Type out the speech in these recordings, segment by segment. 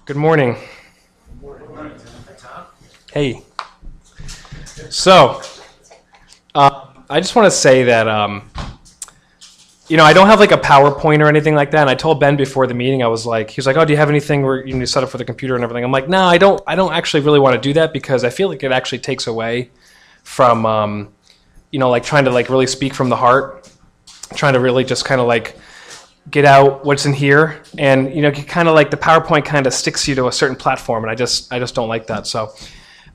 Good morning. Hey. So, I just want to say that, I don't have like a PowerPoint or anything like that. And I told Ben before the meeting, he was like, oh, do you have anything where you need to set up for the computer and everything? I'm like, no, I don't actually really want to do that because I feel like it actually takes away from, like trying to like really speak from the heart, trying to really just kind of like get out what's in here, and kind of like the PowerPoint kind of sticks you to a certain platform, and I just don't like that. So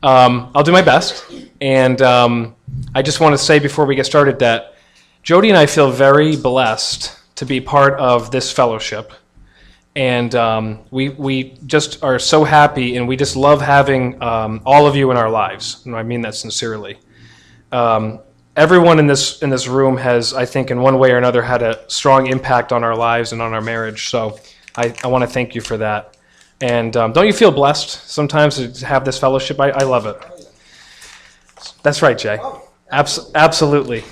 I'll do my best, and I just want to say before we get started that Jody and I feel very blessed to be part of this fellowship, and we just are so happy, and we just love having all of you in our lives, and I mean that sincerely. Everyone in this room has, I think, in one way or another, had a strong impact on our lives and on our marriage. So I want to thank you for that. And don't you feel blessed sometimes to have this fellowship? I love it. That's right, Jay. Absolutely.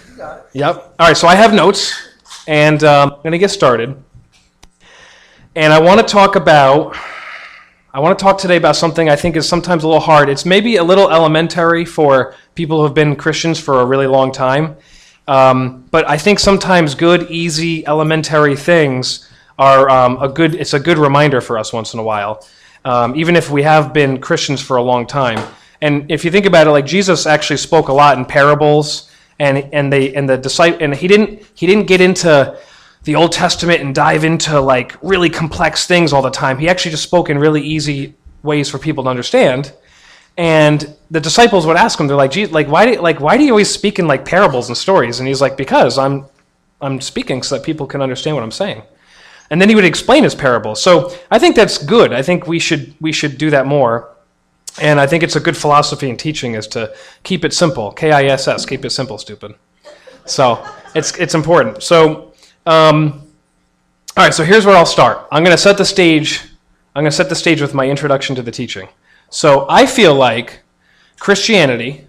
Yep. All right, so I have notes, and I'm going to get started. And I want to talk today about something I think is sometimes a little hard. It's maybe a little elementary for people who have been Christians for a really long time. But I think sometimes good, easy, elementary things are it's a good reminder for us once in a while, even if we have been Christians for a long time. And if you think about it, like Jesus actually spoke a lot in parables, and he didn't get into the Old Testament and dive into like really complex things all the time. He actually just spoke in really easy ways for people to understand. And the disciples would ask him, they're like, "Jesus, why do you always speak in like parables and stories?" And he's like, "Because I'm speaking so that people can understand what I'm saying." And then he would explain his parables. So I think that's good. I think we should do that more. And I think it's a good philosophy in teaching is to keep it simple. KISS, keep it simple, stupid. So it's important. So all right, so here's where I'll start. I'm going to set the stage with my introduction to the teaching. So I feel like Christianity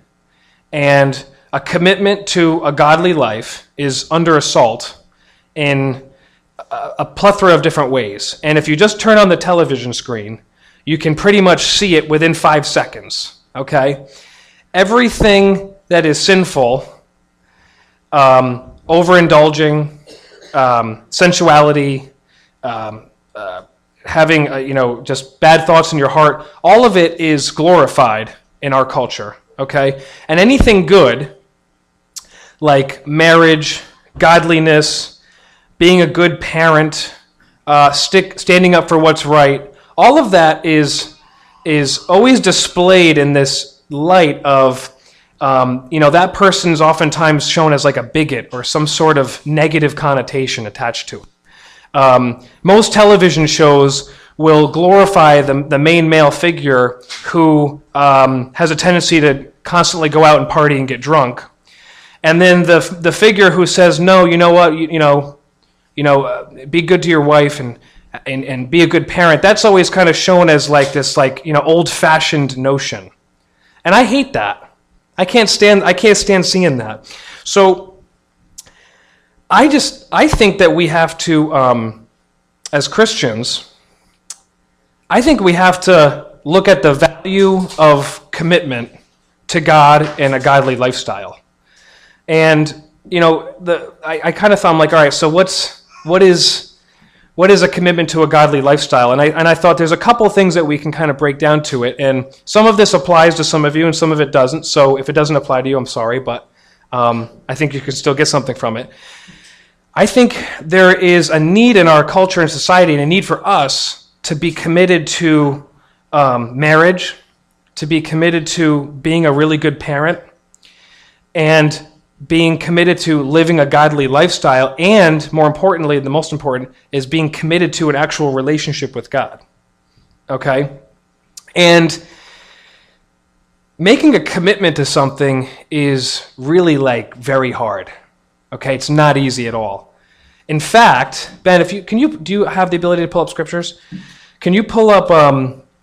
and a commitment to a godly life is under assault in a plethora of different ways. And if you just turn on the television screen, you can pretty much see it within 5 seconds, okay? Everything that is sinful, overindulging, sensuality, having just bad thoughts in your heart, all of it is glorified in our culture, okay? And anything good, like marriage, godliness, being a good parent, standing up for what's right, all of that is always displayed in this light of that person's oftentimes shown as like a bigot or some sort of negative connotation attached to it. Most television shows will glorify the main male figure who has a tendency to constantly go out and party and get drunk, and then the figure who says, "No, you know what, be good to your wife and be a good parent." That's always kind of shown as like this old-fashioned notion, and I hate that. I can't stand seeing that. So I think that we have to, as Christians, I think we have to look at the value of commitment to God and a godly lifestyle. And I kind of thought, I'm like, all right, so what is a commitment to a godly lifestyle? And I thought there's a couple things that we can kind of break down to it. And some of this applies to some of you and some of it doesn't. So if it doesn't apply to you, I'm sorry, but I think you can still get something from it. I think there is a need in our culture and society, and a need for us to be committed to marriage, to be committed to being a really good parent, and being committed to living a godly lifestyle, and more importantly, the most important, is being committed to an actual relationship with God, okay? And making a commitment to something is really like very hard, okay? It's not easy at all. In fact, Ben, do you have the ability to pull up scriptures? Can you pull up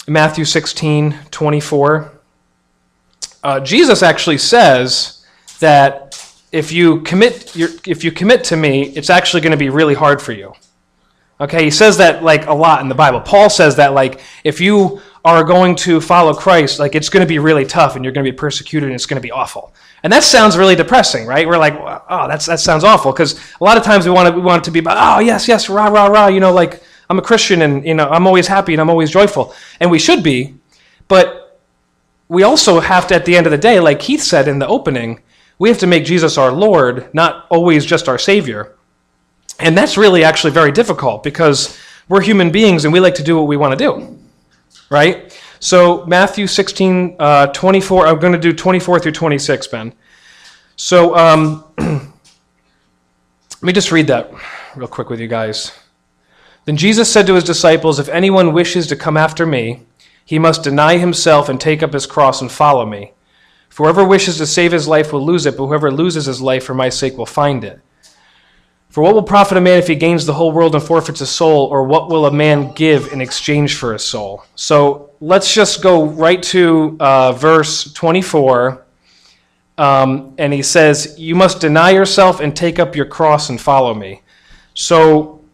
Matthew 16:24? Jesus actually says that if you commit to me, it's actually going to be really hard for you. Okay, he says that like a lot in the Bible. Paul says that like if you are going to follow Christ, like it's going to be really tough and you're going to be persecuted and it's going to be awful. And that sounds really depressing, right? We're like, oh, that sounds awful, because a lot of times we want it to be about, oh, yes, rah, rah, rah, like I'm a Christian and I'm always happy and I'm always joyful. And we should be, but we also have to, at the end of the day, like Keith said in the opening, we have to make Jesus our Lord, not always just our Savior. And that's really actually very difficult because we're human beings and we like to do what we want to do, right? So Matthew 16, 24, I'm going to do 24 through 26, Ben. So let me just read that real quick with you guys. Then Jesus said to his disciples, if anyone wishes to come after me, he must deny himself and take up his cross and follow me. For whoever wishes to save his life will lose it, but whoever loses his life for my sake will find it. For what will profit a man if he gains the whole world and forfeits his soul, or what will a man give in exchange for his soul? So let's just go right to verse 24. And he says, you must deny yourself and take up your cross and follow me. So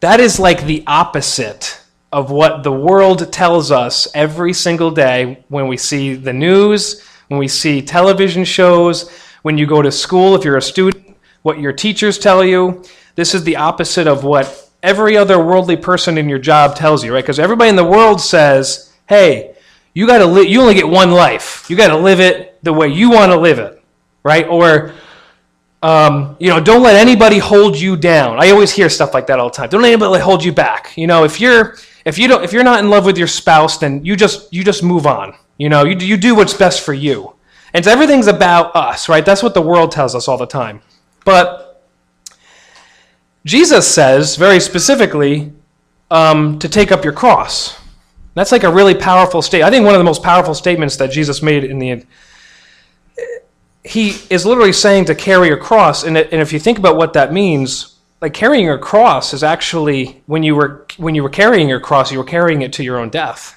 that is like the opposite of what the world tells us every single day when we see the news, when we see television shows, when you go to school, if you're a student, what your teachers tell you. This is the opposite of what every other worldly person in your job tells you, right? Because everybody in the world says, hey, you only get one life. You got to live it the way you want to live it, right? Or, don't let anybody hold you down. I always hear stuff like that all the time. Don't let anybody hold you back. If you're not in love with your spouse, then you just move on. You do what's best for you. And so everything's about us, right? That's what the world tells us all the time. But Jesus says very specifically to take up your cross. That's like a really powerful statement. I think one of the most powerful statements that Jesus made he is literally saying to carry your cross. And if you think about what that means, like carrying your cross is actually, when you were carrying your cross, you were carrying it to your own death.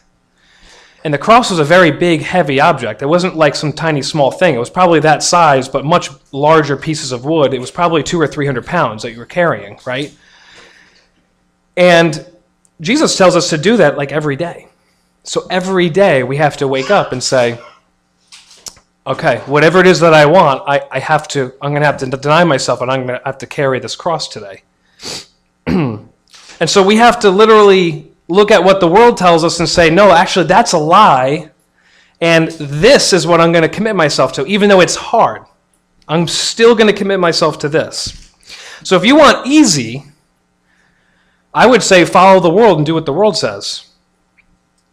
And the cross was a very big, heavy object. It wasn't like some tiny, small thing. It was probably that size, but much larger pieces of wood. It was probably 200 or 300 pounds that you were carrying, right? And Jesus tells us to do that like every day. So every day we have to wake up and say, okay, whatever it is that I want, I'm going to have to deny myself and I'm going to have to carry this cross today. And so we have to literally look at what the world tells us and say, no, actually, that's a lie, and this is what I'm going to commit myself to. Even though it's hard, I'm still going to commit myself to this. So if you want easy, I would say follow the world and do what the world says.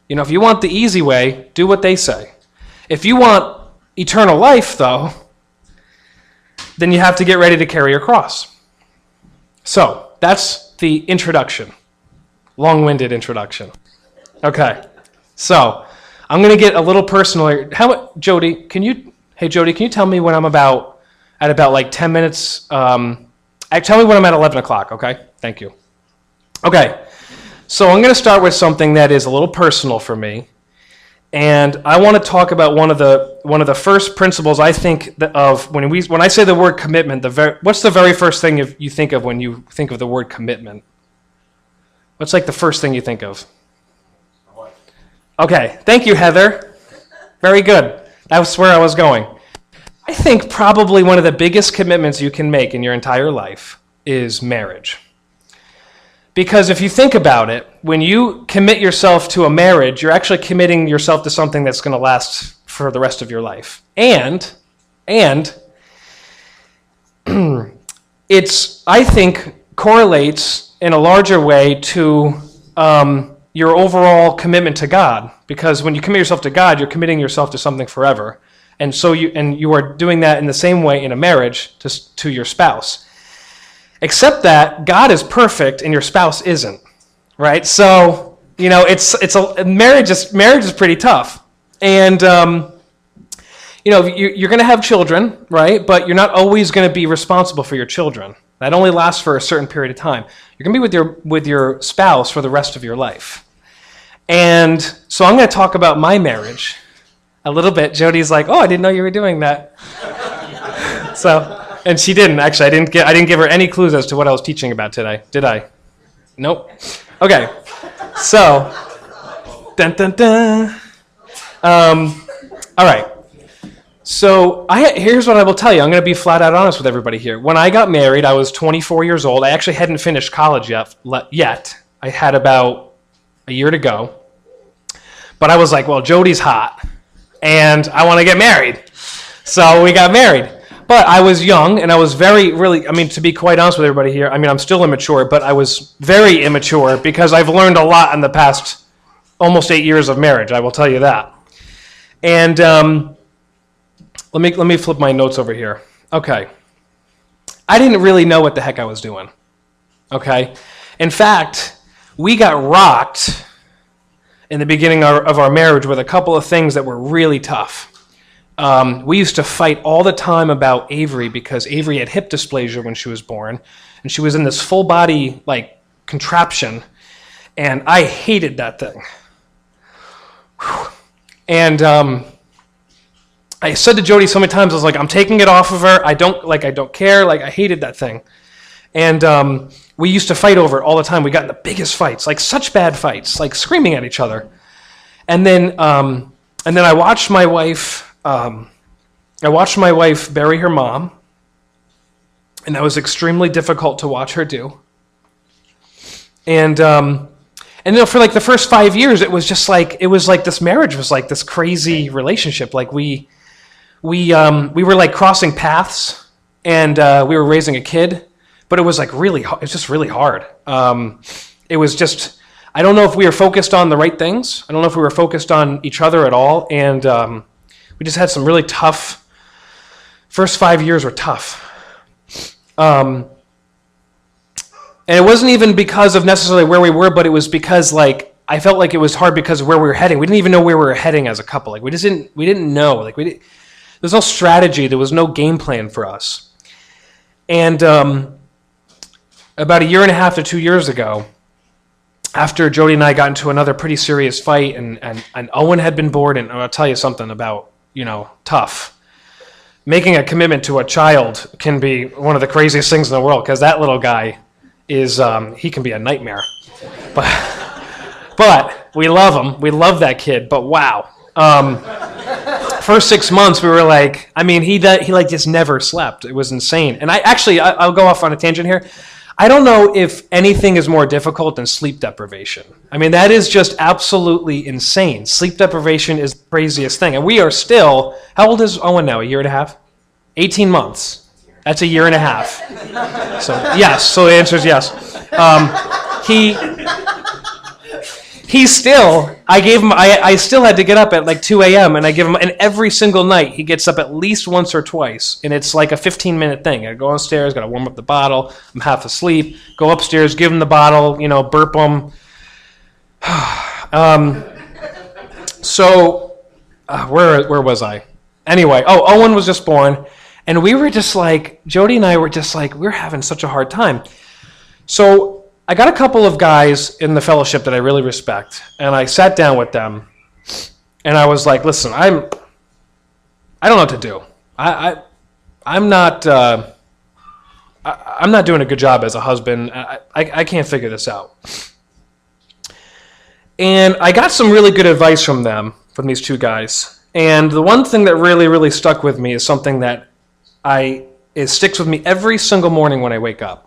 If you want the easy way, do what they say. If you want eternal life, though, then you have to get ready to carry your cross. So that's the introduction. Long-winded introduction. Okay, so I'm going to get a little personal here. Jody, can you tell me when I'm at about like 10 minutes? Tell me when I'm at 11 o'clock, okay? Thank you. Okay, so I'm going to start with something that is a little personal for me, and I want to talk about one of the first principles I think of when I say the word commitment. What's the very first thing you think of when you think of the word commitment? What's like the first thing you think of? Okay, thank you, Heather. Very good. That's where I was going. I think probably one of the biggest commitments you can make in your entire life is marriage. Because if you think about it, when you commit yourself to a marriage, you're actually committing yourself to something that's going to last for the rest of your life. And it's, I think, correlates in a larger way to your overall commitment to God. Because when you commit yourself to God, you're committing yourself to something forever. And so you are doing that in the same way in a marriage to your spouse. Except that God is perfect and your spouse isn't, right? So, marriage is pretty tough. And you're going to have children, right? But you're not always going to be responsible for your children. That only lasts for a certain period of time. You're going to be with your spouse for the rest of your life. And so I'm going to talk about my marriage a little bit. Jody's like, oh, I didn't know you were doing that. And she didn't, actually. I didn't give her any clues as to what I was teaching about today, did I? Nope. Okay. So, dun dun dun. All right. So here's what I will tell you. I'm going to be flat out honest with everybody here. When I got married, I was 24 years old. I actually hadn't finished college yet. I had about a year to go. But I was like, well, Jody's hot, and I want to get married. So we got married. But I was young, and I was to be quite honest with everybody here, I'm still immature, but I was very immature because I've learned a lot in the past almost 8 years of marriage, I will tell you that. And let me flip my notes over here. Okay. I didn't really know what the heck I was doing. Okay? In fact, we got rocked in the beginning of our marriage with a couple of things that were really tough. We used to fight all the time about Avery because Avery had hip dysplasia when she was born, and she was in this full body contraption, and I hated that thing. Whew. And I said to Jody so many times, I was like, I'm taking it off of her. I don't care. I hated that thing. And we used to fight over it all the time. We got in the biggest fights, such bad fights, screaming at each other. And then I watched my wife. I watched my wife bury her mom, and that was extremely difficult to watch her do. And for the first 5 years, it was just this marriage was this crazy relationship. We were crossing paths, and we were raising a kid, but it was just really hard. It was just, I don't know if we were focused on the right things. I don't know if we were focused on each other at all, and we just had some really tough. First 5 years were tough. And it wasn't even because of necessarily where we were, but it was because I felt like it was hard because of where we were heading. We didn't even know where we were heading as a couple. We didn't know. There was no strategy. There was no game plan for us. And about 1.5 to 2 years ago, after Jody and I got into another pretty serious fight, and Owen had been born, and I'll tell you something about, tough. Making a commitment to a child can be one of the craziest things in the world, because that little guy he can be a nightmare. But we love him. We love that kid, but wow. First 6 months, we were he just never slept. It was insane. And I'll go off on a tangent here. I don't know if anything is more difficult than sleep deprivation. That is just absolutely insane. Sleep deprivation is the craziest thing. And we are still, how old is Owen now? 1.5 years? 18 months. That's 1.5 years. So yes, so the answer is yes. He still, I still had to get up at 2 a.m. and I give him, and every single night he gets up at least once or twice, and it's a 15-minute thing. I go downstairs, got to warm up the bottle, I'm half asleep, go upstairs, give him the bottle, burp him. Where was I? Anyway, Owen was just born, and we were just Jody and I were just we're having such a hard time. So I got a couple of guys in the fellowship that I really respect, and I sat down with them, and I was like, listen, I don't know what to do. I'm not doing a good job as a husband. I can't figure this out. And I got some really good advice from these two guys. And the one thing that really, really stuck with me is something that it sticks with me every single morning when I wake up.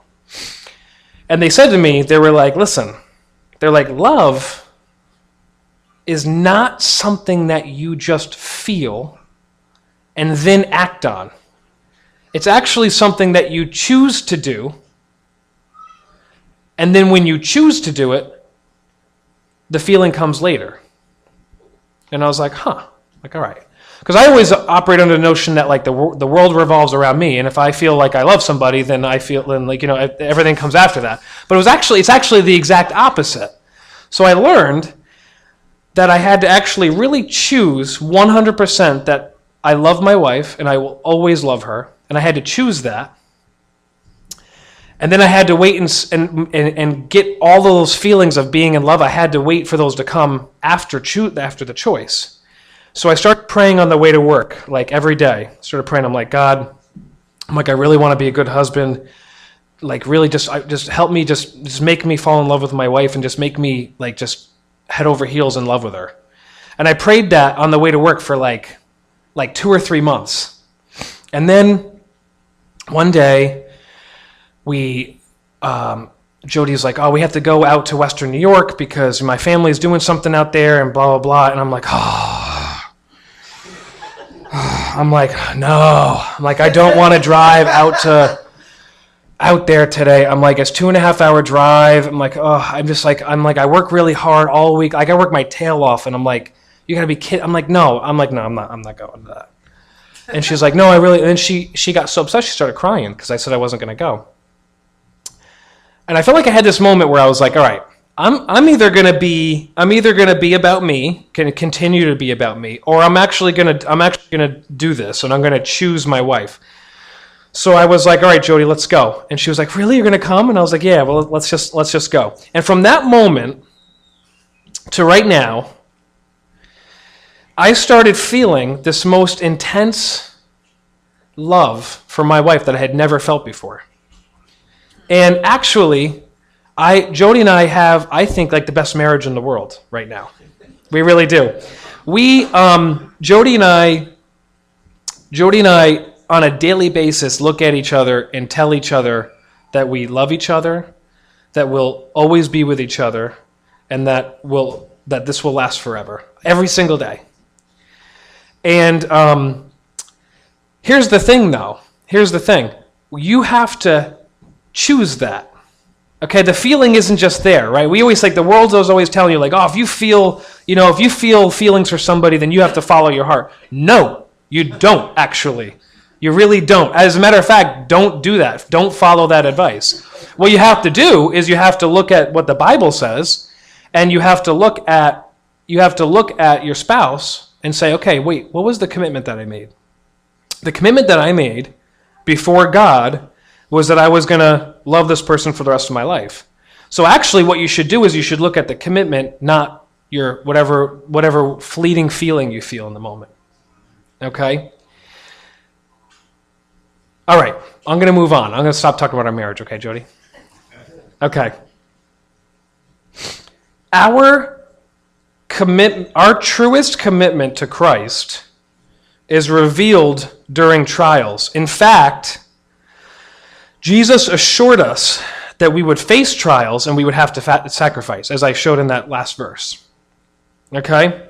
And they said to me, they were listen, they're love is not something that you just feel and then act on. It's actually something that you choose to do, and then when you choose to do it, the feeling comes later. And I was like, all right. Because I always operate under the notion that the world revolves around me, and if I feel like I love somebody, then I feel everything comes after that. But it's actually the exact opposite. So I learned that I had to actually really choose 100% that I love my wife and I will always love her, and I had to choose that. And then I had to wait and get all those feelings of being in love. I had to wait for those to come after the choice. So I started praying on the way to work, every day. I started praying. I'm like, God, I really want to be a good husband. like really just help me, just make me fall in love with my wife and just make me like just head over heels in love with her. And I prayed that on the way to work for like 2 or 3 months. And then one day Jody's like, oh, we have to go out to Western New York because my family's doing something out there and blah, blah, blah. And I'm like, oh. I'm like, no. I'm like, I don't want to drive out there today. I'm like, it's 2.5 hour drive. I'm like, oh, I work really hard all week. Like I work my tail off, and I'm like, you gotta be kidding. I'm like, no, I'm not going to that. And she's like, no, I really, and then she got so upset, she started crying because I said I wasn't going to go. And I felt like I had this moment where I was like, all right, I'm either gonna be about me, can continue to be about me, or I'm actually gonna do this, and I'm gonna choose my wife. So I was like, all right, Jody, let's go. And she was like, really, you're gonna come? And I was like, yeah, well, let's just go. And from that moment to right now, I started feeling this most intense love for my wife that I had never felt before. And actually, Jody and I have, I think, like the best marriage in the world right now. We really do. Jody and I, on a daily basis, look at each other and tell each other that we love each other, that we'll always be with each other, and that this will last forever, every single day. And here's the thing, though. Here's the thing. You have to choose that. Okay, the feeling isn't just there, right? We always the world's always telling you, like, oh, if you feel feelings for somebody, then you have to follow your heart. No, you don't, actually. You really don't. As a matter of fact, don't do that. Don't follow that advice. What you have to do is you have to look at what the Bible says, and you have to look at your spouse and say, okay, wait, what was the commitment that I made? The commitment that I made before God was that I was going to love this person for the rest of my life. So actually what you should do is you should look at the commitment, not your whatever fleeting feeling you feel in the moment. Okay? All right, I'm going to move on. I'm going to stop talking about our marriage, okay, Jody? Okay. Our truest commitment to Christ is revealed during trials. In fact, Jesus assured us that we would face trials and we would have to sacrifice, as I showed in that last verse. Okay?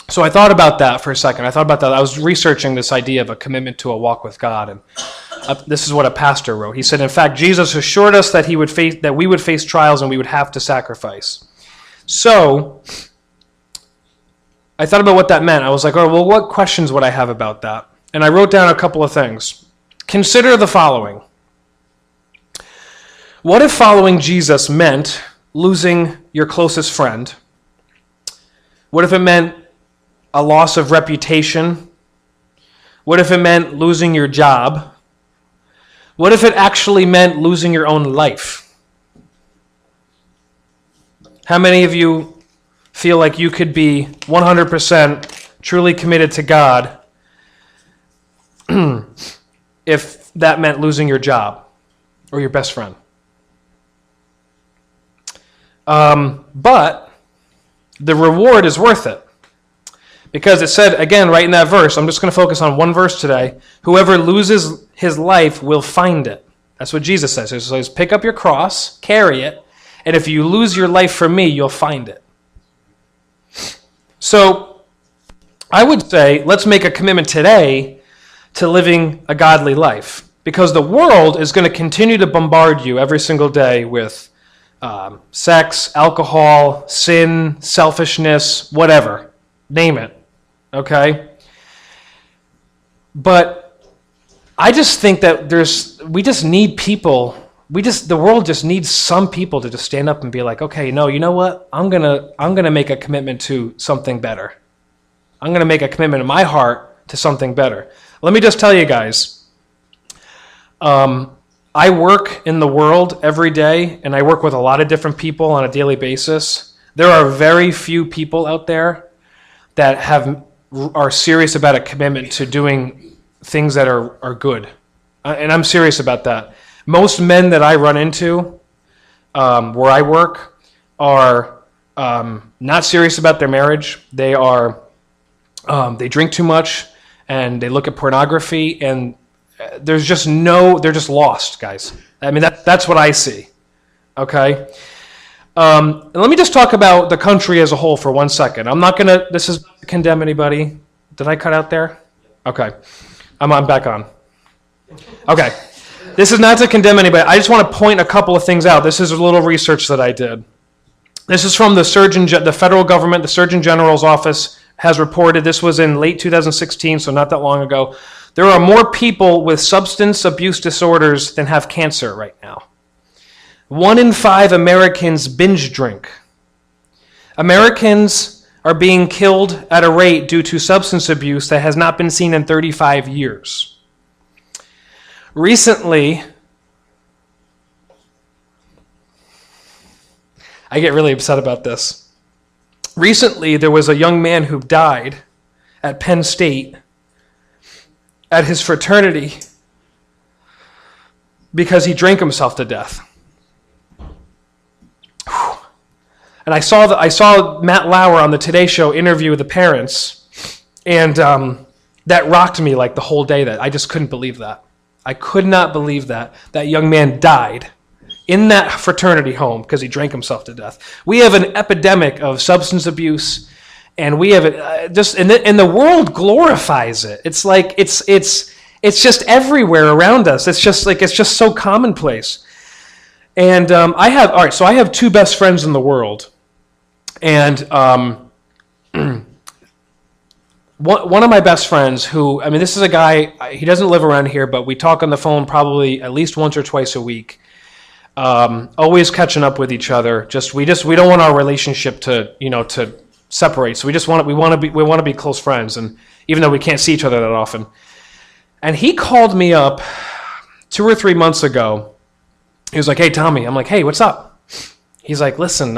So I thought about that for a second. I was researching this idea of a commitment to a walk with God, and this is what a pastor wrote. He said, in fact, Jesus assured us that we would face trials and we would have to sacrifice. So I thought about what that meant. I was like, oh, well, what questions would I have about that? And I wrote down a couple of things. Consider the following. What if following Jesus meant losing your closest friend? What if it meant a loss of reputation? What if it meant losing your job? What if it actually meant losing your own life? How many of you feel like you could be 100% truly committed to God if that meant losing your job or your best friend? But the reward is worth it. Because it said, again, right in that verse, I'm just going to focus on one verse today, whoever loses his life will find it. That's what Jesus says. He says, pick up your cross, carry it, and if you lose your life for me, you'll find it. So I would say, let's make a commitment today to living a godly life. Because the world is going to continue to bombard you every single day with sex, alcohol, sin, selfishness, whatever. Name it. Okay? But I just think that we just need people. The world just needs some people to just stand up and be like, okay, no, you know what? I'm gonna make a commitment to something better. I'm going to make a commitment in my heart to something better. Let me just tell you guys, I work in the world every day, and I work with a lot of different people on a daily basis. There are very few people out there that are serious about a commitment to doing things that are good. And I'm serious about that. most men that I run into where I work are not serious about their marriage. They drink too much and they look at pornography, and they're just lost, guys. I mean, that's what I see. Okay. And let me just talk about the country as a whole for 1 second. This is not to condemn anybody. Did I cut out there? Okay. I'm back on. Okay. This is not to condemn anybody. I just want to point a couple of things out. This is a little research that I did. This is from the federal government. The Surgeon General's office has reported, this was in late 2016, so not that long ago, there are more people with substance abuse disorders than have cancer right now. 1 in 5 Americans binge drink. Americans are being killed at a rate due to substance abuse that has not been seen in 35 years. Recently, I get really upset about this. Recently, there was a young man who died at Penn State at his fraternity because he drank himself to death. And I saw Matt Lauer on the Today Show interview with the parents, and that rocked me like the whole day. That I just couldn't believe that. I could not believe that young man died in that fraternity home because he drank himself to death. We have an epidemic of substance abuse, and we have it and the world glorifies it. It's like it's just everywhere around us. It's just so commonplace. And I have 2 best friends in the world, and one of my best friends who, this is a guy, he doesn't live around here, but we talk on the phone probably at least once or twice a week. Always catching up with each other. We don't want our relationship to separate. So we want to be close friends, and even though we can't see each other that often. And he called me up 2 or 3 months ago. He was like, "Hey, Tommy." I'm like, "Hey, what's up?" He's like, "Listen,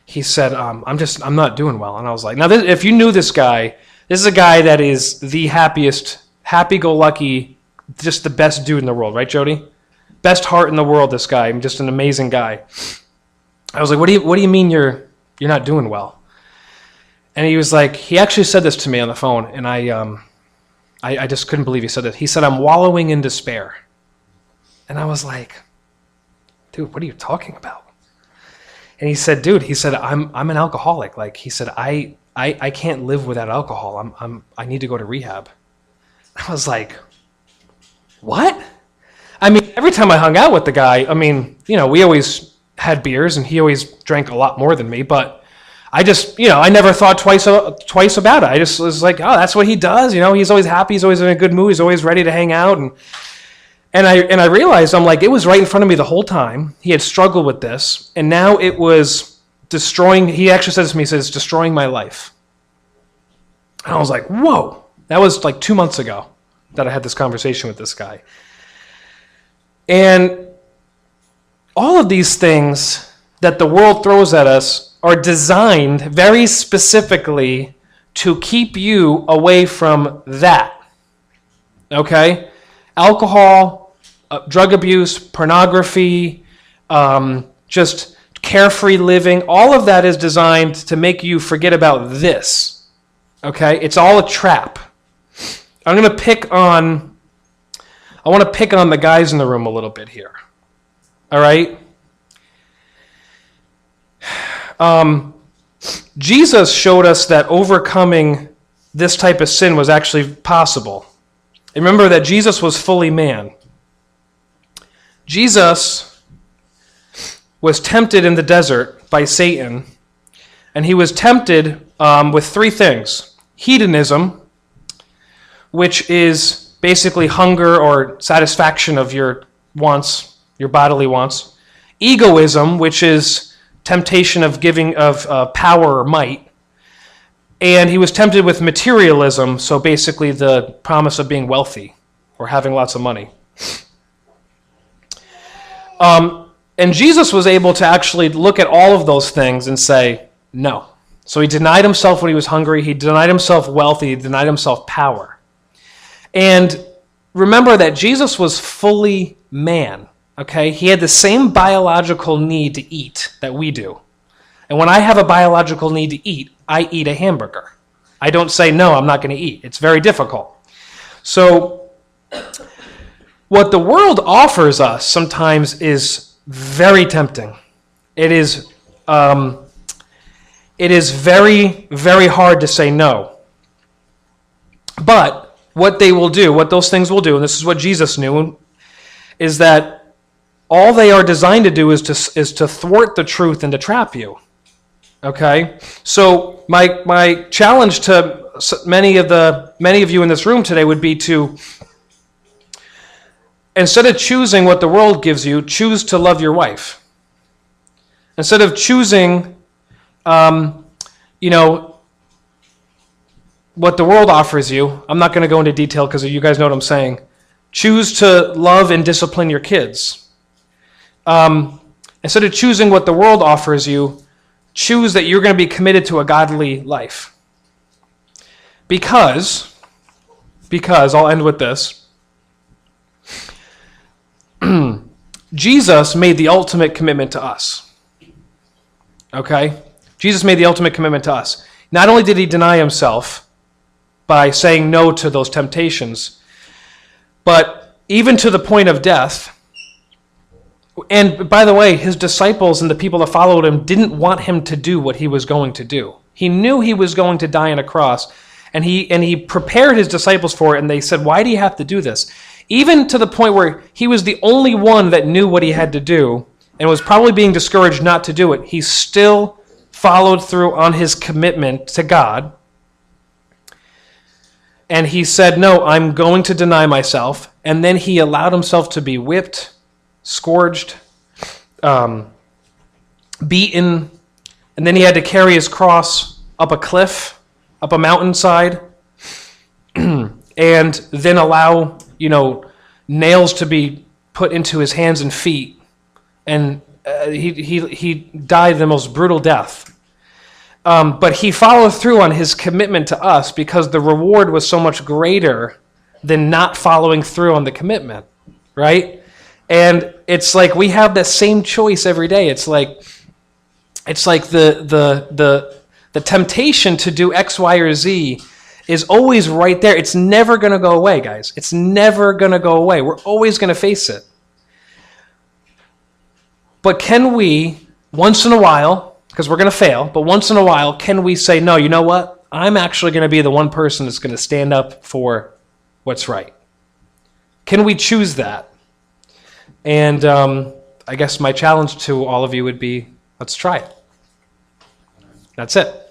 he said, I'm not doing well." And I was like, now, if you knew this guy, this is a guy that is the happiest, happy-go-lucky, just the best dude in the world, right, Jody? Best heart in the world, this guy. I'm just an amazing guy. I was like, what do you mean you're not doing well? And he was like, he actually said this to me on the phone, and I just couldn't believe he said this. He said, "I'm wallowing in despair." And I was like, "Dude, what are you talking about?" And he said, I'm an alcoholic. Like, he said, I can't live without alcohol. I need to go to rehab. I was like, what? Every time I hung out with the guy, we always had beers, and he always drank a lot more than me, but I just, I never thought twice about it. I just was like, oh, that's what he does. He's always happy. He's always in a good mood. He's always ready to hang out. And I realized, it was right in front of me the whole time. He had struggled with this, and now it was destroying, he actually says to me, it's destroying my life. And I was like, whoa. That was like 2 months ago that I had this conversation with this guy. And all of these things that the world throws at us are designed very specifically to keep you away from that. Okay? Alcohol, drug abuse, pornography, just carefree living, all of that is designed to make you forget about this. Okay? It's all a trap. I want to pick on the guys in the room a little bit here. All right? Jesus showed us that overcoming this type of sin was actually possible. Remember that Jesus was fully man. Jesus was tempted in the desert by Satan, and he was tempted with 3 things. Hedonism, which is basically hunger or satisfaction of your wants, your bodily wants. Egoism, which is temptation of giving of power or might. And he was tempted with materialism, so basically the promise of being wealthy or having lots of money. And Jesus was able to actually look at all of those things and say, no. So he denied himself when he was hungry. He denied himself wealth. He denied himself power. And remember that Jesus was fully man, okay? He had the same biological need to eat that we do. And when I have a biological need to eat, I eat a hamburger. I don't say, no, I'm not going to eat. It's very difficult. So what the world offers us sometimes is very tempting. It is very, very hard to say no. But what they will do, what those things will do, and this is what Jesus knew, is that all they are designed to do is to thwart the truth and to trap you. Okay? So my challenge to many of you in this room today would be to, instead of choosing what the world gives you, choose to love your wife. Instead of choosing, what the world offers you, I'm not going to go into detail because you guys know what I'm saying. Choose to love and discipline your kids. Instead of choosing what the world offers you, choose that you're going to be committed to a godly life. Because I'll end with this. Jesus made the ultimate commitment to us. Okay? Jesus made the ultimate commitment to us. Not only did he deny himself by saying no to those temptations, but even to the point of death. And by the way, his disciples and the people that followed him didn't want him to do what he was going to do. He knew he was going to die on a cross, and he prepared his disciples for it, and they said, why do you have to do this? Even to the point where he was the only one that knew what he had to do and was probably being discouraged not to do it, he still followed through on his commitment to God. And he said, no, I'm going to deny myself. And then he allowed himself to be whipped, scourged, beaten, and then he had to carry his cross up a cliff, up a mountainside, and then allow, nails to be put into his hands and feet. And he died the most brutal death. But he followed through on his commitment to us because the reward was so much greater than not following through on the commitment, right? And it's like we have that same choice every day. It's like the temptation to do X, Y, or Z is always right there. It's never going to go away, guys. It's never going to go away. We're always going to face it. But can we, once in a while, because we're going to fail, but once in a while, can we say, no, you know what? I'm actually going to be the one person that's going to stand up for what's right. Can we choose that? And I guess my challenge to all of you would be, let's try it. That's it.